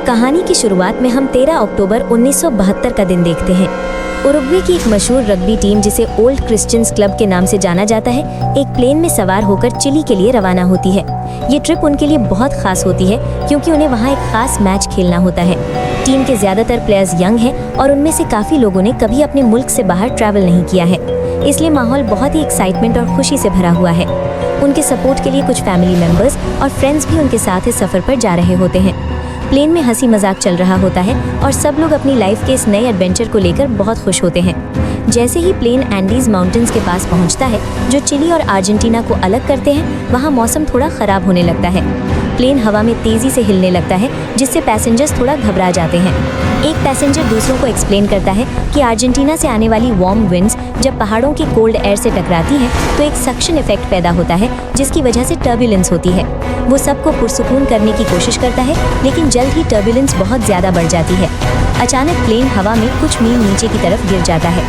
कहानी की शुरुआत में हम 13 अक्टूबर 1972 का दिन देखते हैं। उरुग्वे की एक मशहूर रग्बी टीम जिसे ओल्ड क्रिश्चियंस क्लब के नाम से जाना जाता है, एक प्लेन में सवार होकर चिली के लिए रवाना होती है। ये ट्रिप उनके लिए बहुत खास होती है क्योंकि उन्हें वहाँ एक खास मैच खेलना होता है। टीम के ज्यादातर प्लेयर्स यंग हैं और उनमें से काफी लोगों ने कभी अपने मुल्क से बाहर ट्रैवल नहीं किया है, इसलिए माहौल बहुत ही एक्साइटमेंट और खुशी से भरा हुआ है। उनके सपोर्ट के लिए कुछ फैमिली मेंबर्स और फ्रेंड्स भी उनके साथ इस सफर पर जा रहे होते हैं। प्लेन में हंसी मजाक चल रहा होता है और सब लोग अपनी लाइफ के इस नए एडवेंचर को लेकर बहुत खुश होते हैं। जैसे ही प्लेन एंडीज माउंटेन्स के पास पहुंचता है, जो चिली और अर्जेंटीना को अलग करते हैं, वहां मौसम थोड़ा खराब होने लगता है। प्लेन हवा में तेजी से हिलने लगता है, जिससे पैसेंजर्स थोड़ा घबरा जाते हैं। एक पैसेंजर दूसरों को एक्सप्लेन करता है कि अर्जेंटीना से आने वाली वार्म विंड्स जब पहाड़ों की कोल्ड एयर से टकराती हैं तो एक सक्शन इफेक्ट पैदा होता है, जिसकी वजह से टर्बुलेंस होती है। वो सबको पुरसुकून करने की कोशिश करता है, लेकिन जल्द ही टर्बुलेंस बहुत ज़्यादा बढ़ जाती है। अचानक प्लेन हवा में कुछ मील नीचे की तरफ गिर जाता है।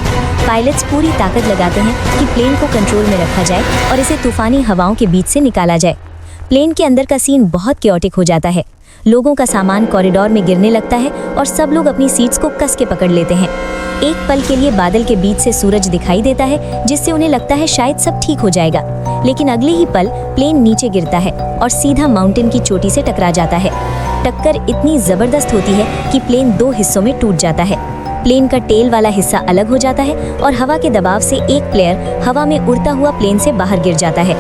पायलट्स पूरी ताकत लगाते हैं कि प्लेन को कंट्रोल में रखा जाए और इसे तूफानी हवाओं के बीच से निकाला जाए। प्लेन के अंदर का सीन बहुत क्योटिक हो जाता है। लोगों का सामान कॉरिडोर में गिरने लगता है और सब लोग अपनी सीट्स को कस के पकड़ लेते हैं। एक पल के लिए बादल के बीच से सूरज दिखाई देता है, जिससे उन्हें लगता है शायद सब ठीक हो जाएगा, लेकिन अगले ही पल प्लेन नीचे गिरता है और सीधा माउंटेन की चोटी से टकरा जाता है। टक्कर इतनी जबरदस्त होती है कि प्लेन दो हिस्सों में टूट जाता है। प्लेन का टेल वाला हिस्सा अलग हो जाता है और हवा के दबाव से एक प्लेयर हवा में उड़ता हुआ प्लेन से बाहर गिर जाता है।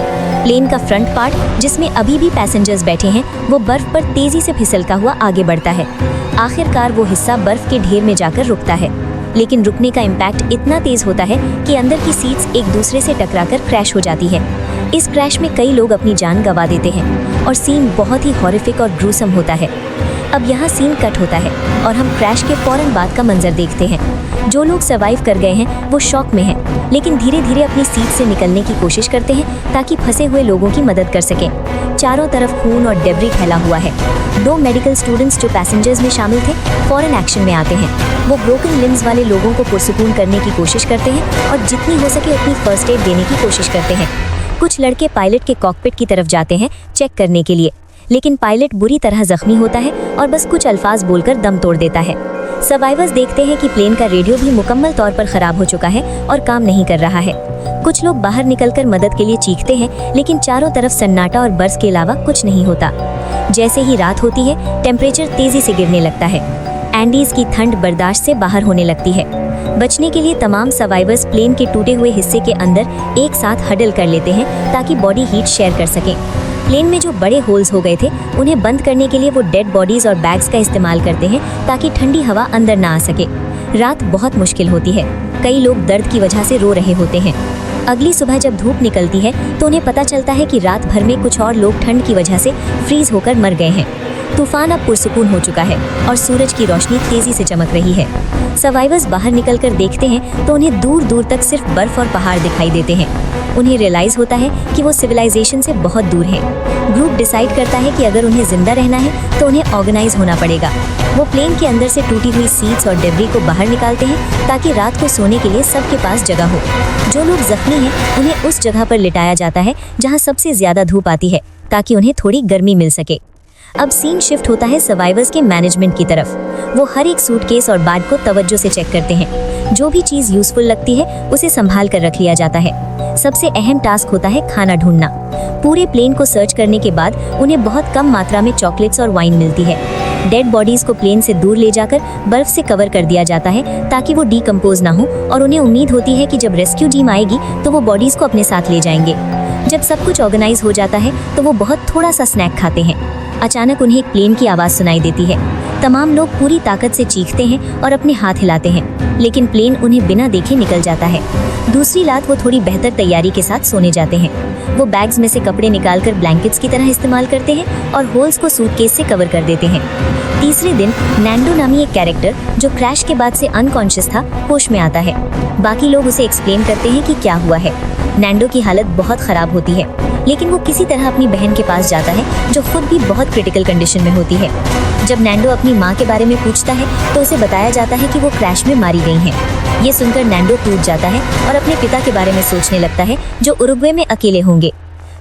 प्लेन का फ्रंट पार्ट, जिसमें अभी भी पैसेंजर्स बैठे हैं, वो बर्फ पर तेजी से फिसलता हुआ आगे बढ़ता है। आखिरकार वो हिस्सा बर्फ के ढेर में जाकर रुकता है, लेकिन रुकने का इम्पैक्ट इतना तेज होता है कि अंदर की सीट्स एक दूसरे से टकराकर क्रैश हो जाती है। इस क्रैश में कई लोग अपनी जान गंवा देते हैं और सीन बहुत ही हॉरिफिक और ग्रूसम होता है। अब यहाँ सीन कट होता है और हम क्रैश के फौरन बाद का मंजर देखते हैं। जो लोग सर्वाइव कर गए हैं वो शॉक में हैं, लेकिन धीरे धीरे अपनी सीट से निकलने की कोशिश करते हैं ताकि फंसे हुए लोगों की मदद कर सकें। चारों तरफ खून और डेब्री फैला हुआ है। 2 मेडिकल स्टूडेंट्स जो पैसेंजर्स में शामिल थे फौरन एक्शन में आते हैं। वो ब्रोकन लिम्स वाले लोगों को पुरसुकून करने की कोशिश करते हैं और जितनी हो सके उतनी फर्स्ट एड देने की कोशिश करते हैं। कुछ लड़के पायलट के कॉकपिट की तरफ जाते हैं चेक करने के लिए, लेकिन पायलट बुरी तरह जख्मी होता है और बस कुछ अल्फाज बोलकर दम तोड़ देता है। सर्वाइवर्स देखते हैं कि प्लेन का रेडियो भी मुकम्मल तौर पर खराब हो चुका है और काम नहीं कर रहा है। कुछ लोग बाहर निकलकर मदद के लिए चीखते हैं, लेकिन चारों तरफ सन्नाटा और बर्फ के अलावा कुछ नहीं होता। जैसे ही रात होती है, टेम्परेचर तेजी से गिरने लगता है। एंडीज की ठंड बर्दाश्त से बाहर होने लगती है। बचने के लिए तमाम सर्वाइवर्स प्लेन के टूटे हुए हिस्से के अंदर एक साथ हडल कर लेते हैं ताकि बॉडी हीट शेयर कर सकें। प्लेन में जो बड़े होल्स हो गए थे, उन्हें बंद करने के लिए वो डेड बॉडीज और बैग्स का इस्तेमाल करते हैं ताकि ठंडी हवा अंदर ना आ सके। रात बहुत मुश्किल होती है। कई लोग दर्द की वजह से रो रहे होते हैं। अगली सुबह जब धूप निकलती है तो उन्हें पता चलता है कि रात भर में कुछ और लोग ठंड की वजह से फ्रीज होकर मर गए हैं। तूफान अब पुरसुकून हो चुका है और सूरज की रोशनी तेजी से चमक रही है। सर्वाइवर्स बाहर निकलकर देखते हैं तो उन्हें दूर दूर तक सिर्फ बर्फ और पहाड़ दिखाई देते हैं। उन्हें रियलाइज होता है कि वो सिविलाइजेशन से बहुत दूर हैं। ग्रुप डिसाइड करता है कि अगर उन्हें जिंदा रहना है तो उन्हें ऑर्गेनाइज होना पड़ेगा। वो प्लेन के अंदर से टूटी हुई सीट्स और डेब्री को बाहर निकालते हैं ताकि रात को सोने के लिए सबके पास जगह हो। जो लोग जख्मी हैं उन्हें उस जगह पर लिटाया जाता है जहाँ सबसे ज्यादा धूप आती है ताकि उन्हें थोड़ी गर्मी मिल सके। अब सीन शिफ्ट होता है सर्वाइवर्स के मैनेजमेंट की तरफ। वो हर एक सूटकेस और बैग को तवज्जो से चेक करते हैं। जो भी चीज यूजफुल लगती है उसे संभाल कर रख लिया जाता है। सबसे अहम टास्क होता है खाना ढूंढना। पूरे प्लेन को सर्च करने के बाद उन्हें बहुत कम मात्रा में चॉकलेट्स और वाइन मिलती है। डेड बॉडीज को प्लेन से दूर ले जाकर बर्फ से कवर कर दिया जाता है ताकि वो डीकम्पोज ना हो, और उन्हें उम्मीद होती है कि जब रेस्क्यू टीम आएगी तो वो बॉडीज को अपने साथ ले जाएंगे। जब सब कुछ ऑर्गेनाइज हो जाता है तो वो बहुत थोड़ा सा स्नैक खाते हैं। अचानक उन्हें एक प्लेन की आवाज़ सुनाई देती है। तमाम लोग पूरी ताकत से चीखते हैं और अपने हाथ हिलाते हैं, लेकिन प्लेन उन्हें बिना देखे निकल जाता है। दूसरी रात वो थोड़ी बेहतर तैयारी के साथ सोने जाते हैं। वो बैग्स में से कपड़े निकालकर ब्लैंकेट्स की तरह इस्तेमाल करते हैं और होल्स को सूटकेस से कवर कर देते हैं। तीसरे दिन नैंडो नामी एक कैरेक्टर जो क्रैश के बाद से अनकॉन्शियस था, होश में आता है। बाकी लोग उसे एक्सप्लेन करते हैं कि क्या हुआ है। नैंडो की हालत बहुत खराब होती है, लेकिन वो किसी तरह अपनी बहन के पास जाता है जो खुद भी बहुत क्रिटिकल कंडीशन में होती है। जब नैंडो अपनी माँ के बारे में पूछता है तो उसे बताया जाता है कि वो क्रैश में मारी गई हैं। ये सुनकर नैंडो टूट जाता है और अपने पिता के बारे में सोचने लगता है जो उरुग्वे में अकेले होंगे।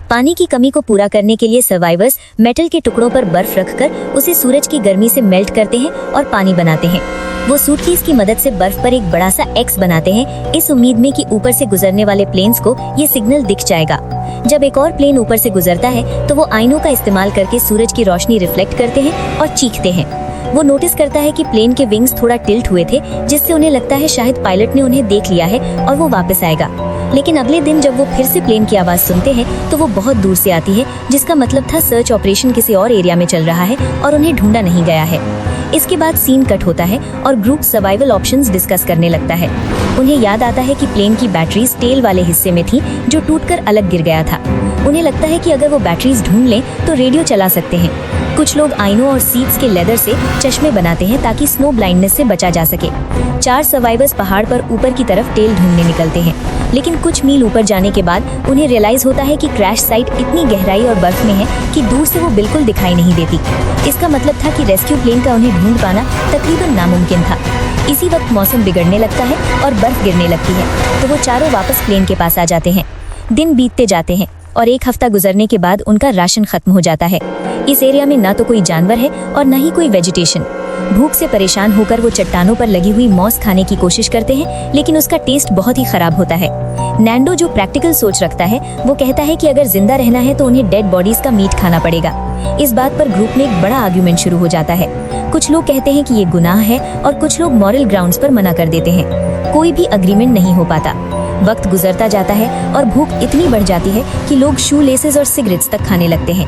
पानी की कमी को पूरा करने के लिए सर्वाइवर्स मेटल के टुकड़ों पर बर्फ रखकर उसे सूरज की गर्मी से मेल्ट करते हैं और पानी बनाते हैं। वो सूटकेस की मदद से बर्फ पर एक बड़ा सा एक्स बनाते हैं, इस उम्मीद में कि ऊपर से गुजरने वाले प्लेन्स को ये सिग्नल दिख जाएगा। जब एक और प्लेन ऊपर से गुजरता है तो वो आईनों का इस्तेमाल करके सूरज की रोशनी रिफ्लेक्ट करते हैं और चीखते हैं। वो नोटिस करता है कि प्लेन के विंग्स थोड़ा टिल्ट हुए थे, जिससे उन्हें लगता है शायद पायलट ने उन्हें देख लिया है और वो वापस आएगा। लेकिन अगले दिन जब वो फिर से प्लेन की आवाज सुनते हैं तो वो बहुत दूर से आती है, जिसका मतलब था सर्च ऑपरेशन किसी और एरिया में चल रहा है और उन्हें ढूंढा नहीं गया है। इसके बाद सीन कट होता है और ग्रुप सर्वाइवल ऑप्शंस डिस्कस करने लगता है। उन्हें याद आता है कि प्लेन की बैटरीज टेल वाले हिस्से में थी, जो टूटकर अलग गिर गया था। उन्हें लगता है कि अगर वो बैटरीज ढूंढ लें तो रेडियो चला सकते हैं। कुछ लोग आइनों और सीट्स के लेदर से चश्मे बनाते हैं ताकि स्नो ब्लाइंडनेस से बचा जा सके। 4 सर्वाइवर्स पहाड़ पर ऊपर की तरफ टेल ढूंढने निकलते हैं, लेकिन कुछ मील ऊपर जाने के बाद उन्हें रियलाइज होता है कि क्रैश साइट इतनी गहराई और बर्फ में है कि दूर से वो बिल्कुल दिखाई नहीं देती। इसका मतलब था कि रेस्क्यू प्लेन का उन्हें ढूंढ पाना तकरीबन नामुमकिन था। इसी वक्त मौसम बिगड़ने लगता है और बर्फ गिरने लगती है, तो वो चारों वापस प्लेन के पास आ जाते हैं। दिन बीतते जाते हैं और 1 हफ्ता गुजरने के बाद उनका राशन खत्म हो जाता है। इस एरिया में ना तो कोई जानवर है और न ही कोई वेजिटेशन। भूख से परेशान होकर वो चट्टानों पर लगी हुई मॉस खाने की कोशिश करते हैं, लेकिन उसका टेस्ट बहुत ही खराब होता है। नैंडो, जो प्रैक्टिकल सोच रखता है, वो कहता है कि अगर जिंदा रहना है तो उन्हें डेड बॉडीज का मीट खाना पड़ेगा। इस बात पर ग्रुप में एक बड़ा आर्ग्यूमेंट शुरू हो जाता है। कुछ लोग कहते हैं कि ये गुनाह है और कुछ लोग मॉरल ग्राउंड्स पर मना कर देते हैं। कोई भी अग्रीमेंट नहीं हो पाता। वक्त गुजरता जाता है और भूख इतनी बढ़ जाती है कि लोग शू लेसेस और सिगरेट्स तक खाने लगते हैं।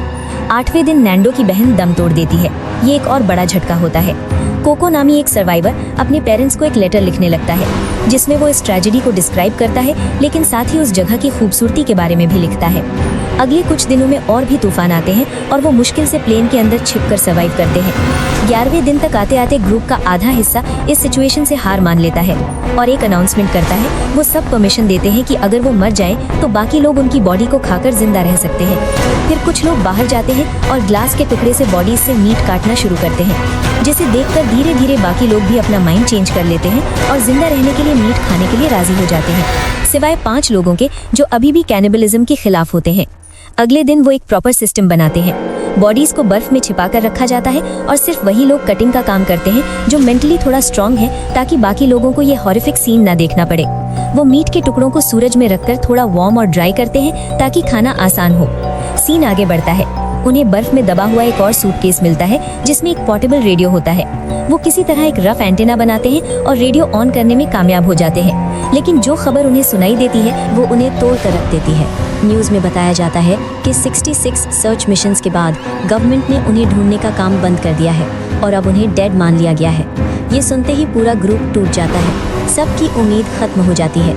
8वें दिन नैंडो की बहन दम तोड़ देती है। ये एक और बड़ा झटका होता है। कोको नामी एक सर्वाइवर अपने पेरेंट्स को एक लेटर लिखने लगता है, जिसमें वो इस ट्रेजेडी को डिस्क्राइब करता है, लेकिन साथ ही उस जगह की खूबसूरती के बारे में भी लिखता है। अगले कुछ दिनों में और भी तूफान आते हैं और वो मुश्किल से प्लेन के अंदर छिपकर सर्वाइव करते हैं। 11वें दिन तक आते आते ग्रुप का आधा हिस्सा इस सिचुएशन से हार मान लेता है और एक अनाउंसमेंट करता है। वो सब परमिशन देते हैं कि अगर वो मर जाएं तो बाकी लोग उनकी बॉडी को खाकर जिंदा रह सकते हैं। फिर कुछ लोग बाहर जाते हैं और ग्लास के टुकड़े से बॉडी से मीट काटना शुरू करते हैं, जिसे देखकर धीरे धीरे बाकी लोग भी अपना माइंड चेंज कर लेते हैं और जिंदा रहने के लिए मीट खाने के लिए राजी हो जाते हैं, सिवाय 5 लोगों के जो अभी भी कैनिबलिज्म के खिलाफ होते हैं। अगले दिन वो एक प्रॉपर सिस्टम बनाते हैं। बॉडीज को बर्फ में छिपा कर रखा जाता है और सिर्फ वही लोग कटिंग का काम करते हैं जो मेंटली थोड़ा स्ट्रांग है, ताकि बाकी लोगों को ये हॉरिफिक सीन ना देखना पड़े। वो मीट के टुकड़ों को सूरज में रखकर थोड़ा वार्म और ड्राई करते हैं ताकि खाना आसान हो। सीन आगे बढ़ता है। उन्हें बर्फ में दबा हुआ एक और सूटकेस मिलता है, जिसमें एक पोर्टेबल रेडियो होता है। वो किसी तरह एक रफ एंटेना बनाते हैं और रेडियो ऑन करने में कामयाब हो जाते हैं, लेकिन जो खबर उन्हें सुनाई देती है वो उन्हें तोड़ कर रख देती है। न्यूज़ में बताया जाता है कि 66 सर्च मिशंस के बाद गवर्नमेंट ने उन्हें ढूंढने का काम बंद कर दिया है और अब उन्हें डेड मान लिया गया है। ये सुनते ही पूरा ग्रुप टूट जाता है। सबकी उम्मीद खत्म हो जाती है।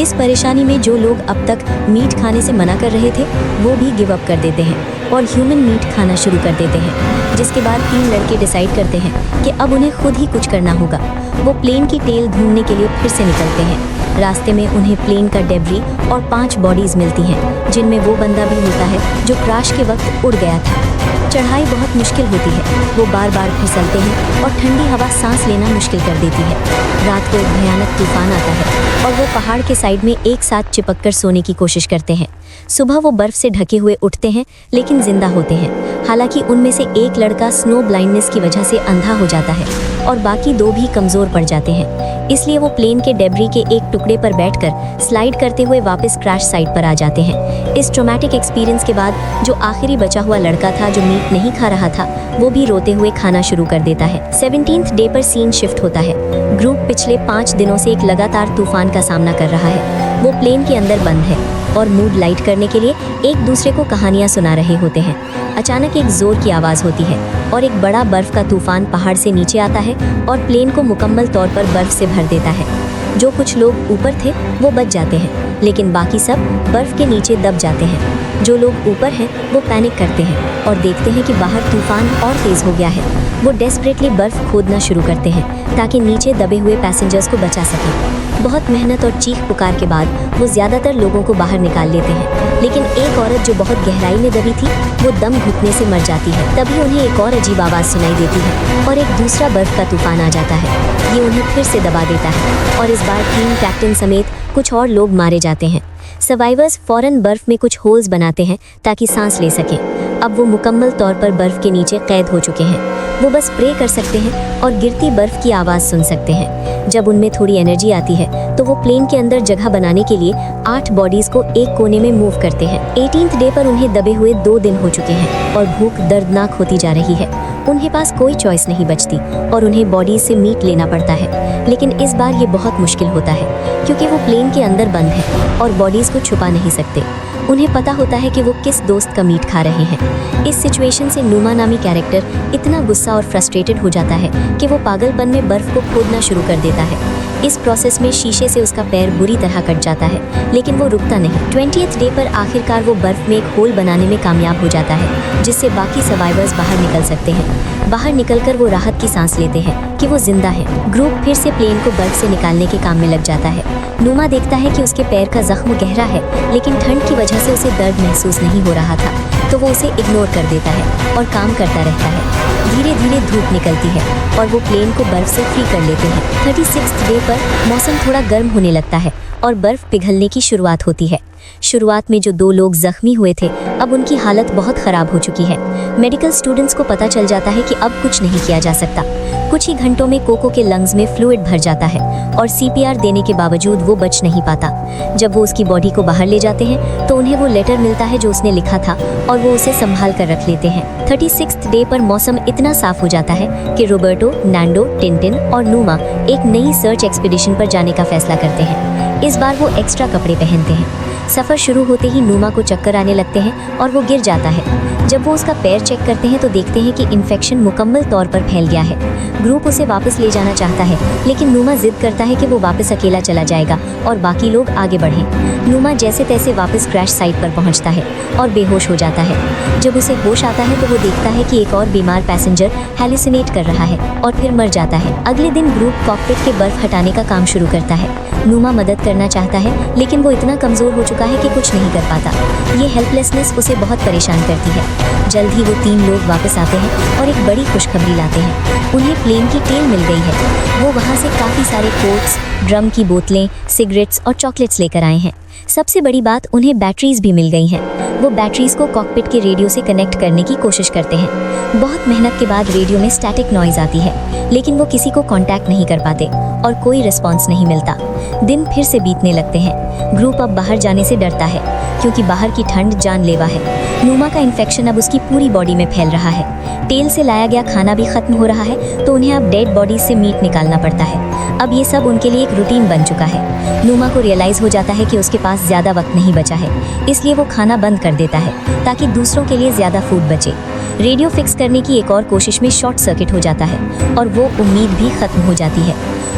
इस परेशानी में जो लोग अब तक मीट खाने से मना कर रहे थे वो भी गिव अप कर देते हैं और ह्यूमन मीट खाना शुरू कर देते हैं, जिसके बाद 3 लड़के डिसाइड करते हैं कि अब उन्हें खुद ही कुछ करना होगा। वो प्लेन की टेल ढूंढने के लिए फिर से निकलते हैं। रास्ते में उन्हें प्लेन का डेब्री और 5 बॉडीज मिलती हैं, जिनमें वो बंदा भी होता है जो क्रैश के वक्त उड़ गया था। चढ़ाई बहुत मुश्किल होती है। वो बार बार फिसलते हैं और ठंडी हवा सांस लेना मुश्किल कर देती है। रात को एक भयानक तूफान आता है और वो पहाड़ के साइड में एक साथ चिपककर सोने की कोशिश करते हैं। सुबह वो बर्फ से ढके हुए उठते हैं, लेकिन जिंदा होते हैं। हालांकि उनमें से एक लड़का स्नो ब्लाइंडनेस की वजह से अंधा हो जाता है और बाकी 2 भी कमजोर पड़ जाते हैं। इसलिए वो प्लेन के डेब्री के एक टुकड़े पर बैठकर स्लाइड करते हुए वापस क्रैश साइट पर आ जाते हैं। इस ट्रॉमेटिक एक्सपीरियंस के बाद जो आखिरी बचा हुआ लड़का था जो मीट नहीं खा रहा था, वो भी रोते हुए खाना शुरू कर देता है। 17th डे पर सीन शिफ्ट होता है। ग्रुप पिछले 5 दिनों से एक लगातार तूफान का सामना कर रहा है। वो प्लेन के अंदर बंद है और मूड लाइट करने के लिए एक दूसरे को कहानियां सुना रहे होते हैं। अचानक एक जोर की आवाज़ होती है और एक बड़ा बर्फ का तूफान पहाड़ से नीचे आता है और प्लेन को मुकम्मल तौर पर बर्फ से भर देता है। जो कुछ लोग ऊपर थे वो बच जाते हैं, लेकिन बाकी सब बर्फ के नीचे दब जाते हैं। जो लोग ऊपर हैं वो पैनिक करते हैं और देखते हैं कि बाहर तूफान और तेज़ हो गया है। वो डेस्परेटली बर्फ खोदना शुरू करते हैं ताकि नीचे दबे हुए पैसेंजर्स को बचा सकें। बहुत मेहनत और चीख पुकार के बाद वो ज़्यादातर लोगों को बाहर निकाल लेते हैं, लेकिन एक औरत जो बहुत गहराई में दबी थी वो दम घुटने से मर जाती है। तभी उन्हें एक और अजीब आवाज़ सुनाई देती है और एक दूसरा बर्फ का तूफान आ जाता है। ये उन्हें फिर से दबा देता है और इस बार टीम कैप्टन समेत कुछ और लोग मारे जाते हैं। सर्वाइवर्स फौरन बर्फ में कुछ होल्स बनाते हैं ताकि सांस ले सकें। अब वो मुकम्मल तौर पर बर्फ के नीचे कैद हो चुके हैं। वो बस प्रे कर सकते हैं और गिरती बर्फ की आवाज़ सुन सकते हैं। जब उनमें थोड़ी एनर्जी आती है तो वो प्लेन के अंदर जगह बनाने के लिए 8 बॉडीज को एक कोने में मूव करते हैं। 18th डे पर उन्हें दबे हुए 2 दिन हो चुके हैं और भूख दर्दनाक होती जा रही है। उन्हें पास कोई चॉइस नहीं बचती और उन्हें बॉडीज से मीट लेना पड़ता है। लेकिन इस बार ये बहुत मुश्किल होता है क्योंकि वो प्लेन के अंदर बंद है और बॉडीज को छुपा नहीं सकते। उन्हें पता होता है कि वो किस दोस्त का मीट खा रहे हैं। इस सिचुएशन से नुमा नामी कैरेक्टर इतना गुस्सा और फ्रस्ट्रेटेड हो जाता है कि वो पागलपन में बर्फ को खोदना शुरू कर देता है। इस प्रोसेस में शीशे से उसका पैर बुरी तरह कट जाता है, लेकिन वो रुकता नहीं। 20th डे पर आखिरकार वो बर्फ में एक होल बनाने में कामयाब हो जाता है जिससे बाकी सर्वाइवर्स बाहर निकल सकते हैं। बाहर निकलकर वो राहत की सांस लेते हैं कि वो जिंदा है। ग्रुप फिर से प्लेन को बर्फ से निकालने के काम में लग जाता है। नुमा देखता है कि उसके पैर का जख्म गहरा है, लेकिन ठंड की वजह से उसे दर्द महसूस नहीं हो रहा था, तो वो उसे इग्नोर कर देता है और काम करता रहता है। धीरे धीरे धूप निकलती है और वो प्लेन को बर्फ से फ्री कर लेते हैं। 36th डे पर मौसम थोड़ा गर्म होने लगता है और बर्फ पिघलने की शुरुआत होती है। शुरुआत में जो 2 लोग जख्मी हुए थे, अब उनकी हालत बहुत ख़राब हो चुकी है। मेडिकल स्टूडेंट्स को पता चल जाता है कि अब कुछ नहीं किया जा सकता। कुछ ही घंटों में कोको के लंग्स में फ्लूइड भर जाता है और CPR देने के बावजूद वो बच नहीं पाता। जब वो उसकी बॉडी को बाहर ले जाते हैं तो उन्हें वो लेटर मिलता है जो उसने लिखा था और वो उसे संभाल कर रख लेते हैं। 36th डे पर मौसम इतना साफ हो जाता है कि रोबर्टो, नैंडो, टिंटिन और नुमा एक नई सर्च एक्सपीडिशन पर जाने का फैसला करते हैं। इस बार वो एक्स्ट्रा कपड़े पहनते हैं। सफ़र शुरू होते ही नुमा को चक्कर आने लगते हैं और वो गिर जाता है। जब वो उसका पैर चेक करते हैं तो देखते हैं कि इन्फेक्शन मुकम्मल तौर पर फैल गया है। ग्रुप उसे वापस ले जाना चाहता है, लेकिन नुमा जिद करता है कि वो वापस अकेला चला जाएगा और बाकी लोग आगे बढ़ें। नुमा जैसे तैसे वापस क्रैश साइट पर पहुंचता है और बेहोश हो जाता है। जब उसे होश आता है तो वो देखता है कि एक और बीमार पैसेंजर हैलुसिनेट कर रहा है और फिर मर जाता है। अगले दिन ग्रुप कॉकपिट के बर्फ हटाने का काम शुरू करता है। नुमा मदद करना चाहता है, लेकिन वो इतना कमज़ोर हो चुका है कि कुछ नहीं कर पाता। ये हेल्पलेसनेस उसे बहुत परेशान करती है। जल्द ही वो 3 लोग वापस आते हैं और एक बड़ी खुशखबरी लाते हैं। उन्हें प्लेन की टेल मिल गई है। वो वहाँ से काफ़ी सारे कोट्स, ड्रम की बोतलें, सिगरेट्स और चॉकलेट्स लेकर आए हैं। सबसे बड़ी बात, उन्हें बैटरीज भी मिल गई हैं। वो बैटरीज को कॉकपिट के रेडियो से कनेक्ट करने की कोशिश करते हैं। बहुत मेहनत के बाद रेडियो में स्टैटिक नॉइज आती है, लेकिन वो किसी को कांटेक्ट नहीं कर पाते और कोई रिस्पॉन्स नहीं मिलता। दिन फिर से बीतने लगते हैं। ग्रुप अब बाहर जाने से डरता है क्योंकि बाहर की ठंड जानलेवा है। नुमा का इन्फेक्शन अब उसकी पूरी बॉडी में फैल रहा है। टेल से लाया गया खाना भी खत्म हो रहा है, तो उन्हें अब डेड बॉडी से मीट निकालना पड़ता है। अब ये सब उनके लिए एक रूटीन बन चुका है। नुमा को रियलाइज़ हो जाता है कि उसके पास ज़्यादा वक्त नहीं बचा है, इसलिए वो खाना बंद कर देता है ताकि दूसरों के लिए ज़्यादा फूड बचे। रेडियो फिक्स करने की एक और कोशिश में शॉर्ट सर्किट हो जाता है और वो उम्मीद भी खत्म हो जाती है।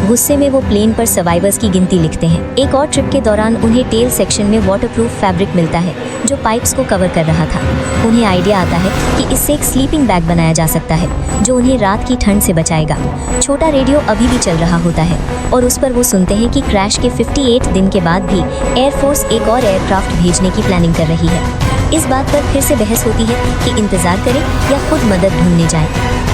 गुस्से में वो प्लेन पर सर्वाइवर्स की गिनती लिखते हैं। एक और ट्रिप के दौरान उन्हें टेल सेक्शन में वाटरप्रूफ फैब्रिक मिलता है जो पाइप्स को कवर कर रहा था। उन्हें आइडिया आता है कि इससे एक स्लीपिंग बैग बनाया जा सकता है जो उन्हें रात की ठंड से बचाएगा। छोटा रेडियो अभी भी चल रहा होता है और उस पर वो सुनते हैं कि क्रैश के 58 दिन के बाद भी एयरफोर्स एक और एयरक्राफ्ट भेजने की प्लानिंग कर रही है। इस बात पर फिर से बहस होती है कि इंतजार करें या खुद मदद ढूंढने जाएं।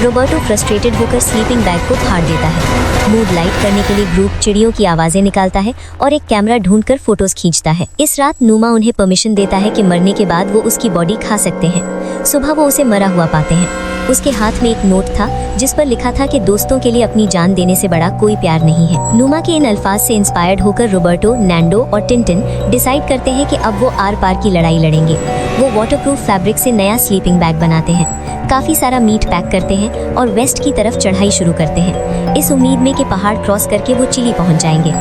रोबर्टो फ्रस्ट्रेटेड होकर स्लीपिंग बैग को फाड़ देता है। मूड लाइट करने के लिए ग्रुप चिड़ियों की आवाज़ें निकालता है और एक कैमरा ढूंढकर फोटोज खींचता है। इस रात नुमा उन्हें परमिशन देता है कि मरने के बाद वो उसकी बॉडी खा सकते हैं। सुबह वो उसे मरा हुआ पाते हैं। उसके हाथ में एक नोट था जिस पर लिखा था कि दोस्तों के लिए अपनी जान देने से बड़ा कोई प्यार नहीं है। नुमा के इन अल्फाज से इंस्पायर्ड होकर रोबर्टो, नैंडो और टिंटिन डिसाइड करते हैं कि अब वो आर पार की लड़ाई लड़ेंगे। वो वाटरप्रूफ फैब्रिक से नया स्लीपिंग बैग बनाते हैं, काफ़ी सारा मीट पैक करते हैं और वेस्ट की तरफ चढ़ाई शुरू करते हैं, इस उम्मीद में कि पहाड़ क्रॉस करके वो चिली पहुंच जाएंगे।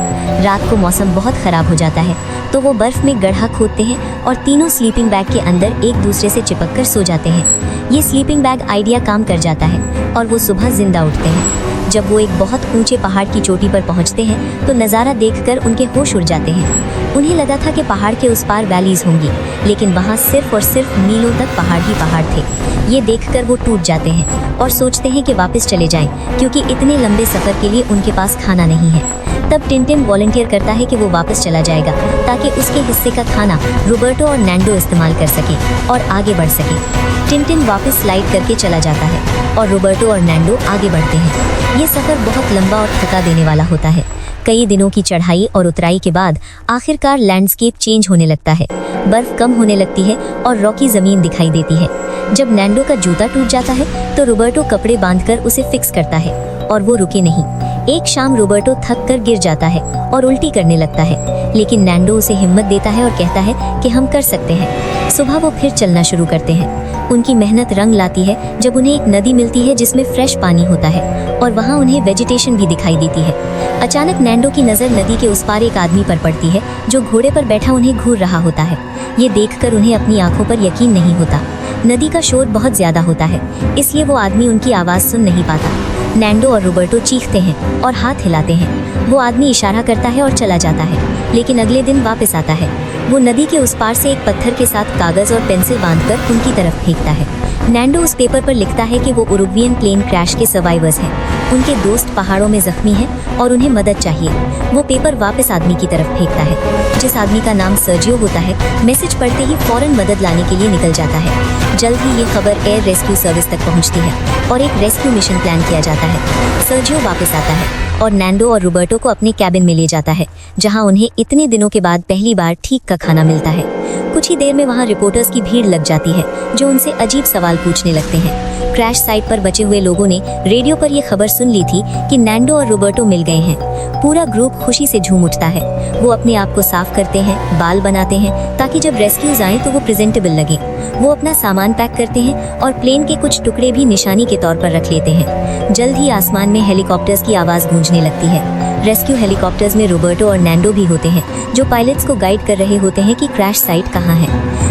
रात को मौसम बहुत ख़राब हो जाता है तो वो बर्फ़ में गड्ढा खोदते हैं और तीनों स्लीपिंग बैग के अंदर एक दूसरे से चिपक कर सो जाते हैं। ये स्लीपिंग बैग आइडिया काम कर जाता है और वो सुबह जिंदा उठते हैं। जब वो एक बहुत ऊंचे पहाड़ की चोटी पर पहुंचते हैं तो नज़ारा देखकर उनके होश उड़ जाते हैं। उन्हें लगा था कि पहाड़ के उस पार वैलीज होंगी, लेकिन वहाँ सिर्फ और सिर्फ मीलों तक पहाड़ ही पहाड़ थे। ये देखकर वो टूट जाते हैं और सोचते हैं कि वापस चले जाएं, क्योंकि इतने लंबे सफ़र के लिए उनके पास खाना नहीं है। तब टिंटिन वॉलंटियर करता है कि वो वापस चला जाएगा ताकि उसके हिस्से का खाना रोबर्टो और नैंडो इस्तेमाल कर सके और आगे बढ़ सके। टिंटिन वापस स्लाइड करके चला जाता है और रोबर्टो और नैंडो आगे बढ़ते हैं। ये सफ़र बहुत लंबा और थका देने वाला होता है। कई दिनों की चढ़ाई और उतराई के बाद आखिरकार लैंडस्केप चेंज होने लगता है। बर्फ कम होने लगती है और रॉकी जमीन दिखाई देती है। जब नैंडो का जूता टूट जाता है तो रोबर्टो कपड़े बांधकर उसे फिक्स करता है और वो रुके नहीं। एक शाम रोबर्टो थक कर गिर जाता है और उल्टी करने लगता है, लेकिन नैंडो उसे हिम्मत देता है और कहता है कि हम कर सकते हैं। सुबह वो फिर चलना शुरू करते हैं। उनकी मेहनत रंग लाती है जब उन्हें एक नदी मिलती है जिसमें फ्रेश पानी होता है और वहाँ उन्हें वेजिटेशन भी दिखाई देती है। अचानक नैंडो की नज़र नदी के उस पार एक आदमी पर पड़ती है जो घोड़े पर बैठा उन्हें घूर रहा होता है। ये देखकर उन्हें अपनी आंखों पर यकीन नहीं होता। नदी का शोर बहुत ज्यादा होता है, इसलिए वो आदमी उनकी आवाज़ सुन नहीं पाता। नैंडो और रोबर्टो चीखते हैं और हाथ हिलाते हैं। वो आदमी इशारा करता है और चला जाता है, लेकिन अगले दिन वापस आता है। वो नदी के उस पार से एक पत्थर के साथ कागज और पेंसिल बांधकर उनकी तरफ फेंकता है। नैंडो उस पेपर पर लिखता है कि वो उरुग्वियन प्लेन क्रैश के सर्वाइवर्स हैं। उनके दोस्त पहाड़ों में जख्मी हैं और उन्हें मदद चाहिए। वो पेपर वापस आदमी की तरफ फेंकता है, जिस आदमी का नाम सर्जियो होता है। मैसेज पढ़ते ही फौरन मदद लाने के लिए निकल जाता है। जल्द ही ये खबर एयर रेस्क्यू सर्विस तक पहुंचती है और एक रेस्क्यू मिशन प्लान किया जाता है। सर्जियो वापस आता है और नैंडो और रोबर्टो को अपने कैबिन में ले जाता है, जहां उन्हें इतने दिनों के बाद पहली बार ठीक का खाना मिलता है। कुछ ही देर में वहां रिपोर्टर्स की भीड़ लग जाती है जो उनसे अजीब सवाल पूछने लगते हैं। क्रैश साइट पर बचे हुए लोगों ने रेडियो पर यह खबर सुन ली थी कि नैंडो और रोबर्टो मिल गए हैं। पूरा ग्रुप खुशी से झूम उठता है। वो अपने आप को साफ करते हैं, बाल बनाते हैं ताकि जब रेस्क्यूज आए तो वो प्रेजेंटेबल लगे। वो अपना सामान पैक करते हैं और प्लेन के कुछ टुकड़े भी निशानी के तौर पर रख लेते हैं। जल्द ही आसमान में हेलीकॉप्टर्स की आवाज़ गूंजने लगती है। रेस्क्यू हेलीकॉप्टर्स में रोबर्टो और नैंडो भी होते हैं, जो पायलट्स को गाइड कर रहे होते हैं कि क्रैश साइट कहाँ है।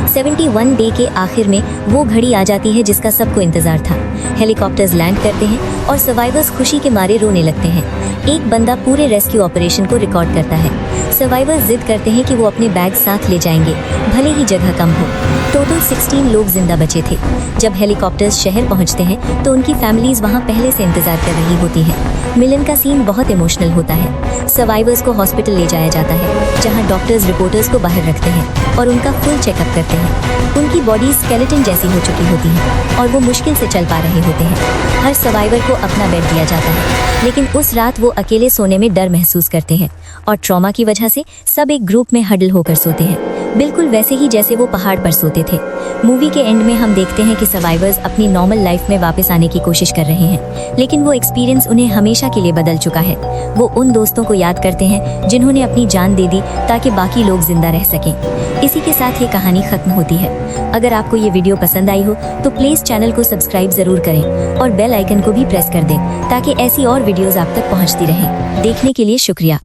71 डे के आखिर में वो घड़ी आ जाती है जिसका सबको इंतजार था। हेलीकॉप्टर्स लैंड करते हैं और सर्वाइवर्स खुशी के मारे रोने लगते हैं। एक बंदा पूरे रेस्क्यू ऑपरेशन को रिकॉर्ड करता है। सर्वाइवर्स जिद करते हैं कि वो अपने बैग साथ ले जाएंगे, भले ही जगह कम हो। टोटल 16 लोग जिंदा बचे थे। जब हेलीकॉप्टर्स शहर पहुंचते हैं तो उनकी फैमिलीज वहां पहले से इंतजार कर रही होती हैं। मिलन का सीन बहुत इमोशनल होता है। सर्वाइवर्स को हॉस्पिटल ले जाया जाता है, जहां डॉक्टर्स रिपोर्टर्स को बाहर रखते हैं और उनका फुल चेकअप करते हैं। उनकी बॉडी स्केलेटन जैसी हो चुकी होती है और वो मुश्किल से चल पा रहे होते हैं। हर सर्वाइवर को अपना बेड दिया जाता है, लेकिन उस रात वो अकेले सोने में डर महसूस करते हैं और ट्रॉमा की वजह से सब एक ग्रुप में हडल होकर सोते हैं, बिल्कुल वैसे ही जैसे वो पहाड़ पर सोते थे। मूवी के एंड में हम देखते हैं कि सर्वाइवर्स अपनी नॉर्मल लाइफ में वापस आने की कोशिश कर रहे हैं, लेकिन वो एक्सपीरियंस उन्हें हमेशा के लिए बदल चुका है। वो उन दोस्तों को याद करते हैं जिन्होंने अपनी जान दे दी ताकि बाकी लोग जिंदा रह सकें। इसी के साथ ये कहानी खत्म होती है। अगर आपको ये वीडियो पसंद आई हो तो प्लीज चैनल को सब्सक्राइब जरूर करें और बेल आइकन को भी प्रेस कर दें ताकि ऐसी और वीडियोस आप तक पहुंचती रहें। देखने के लिए शुक्रिया।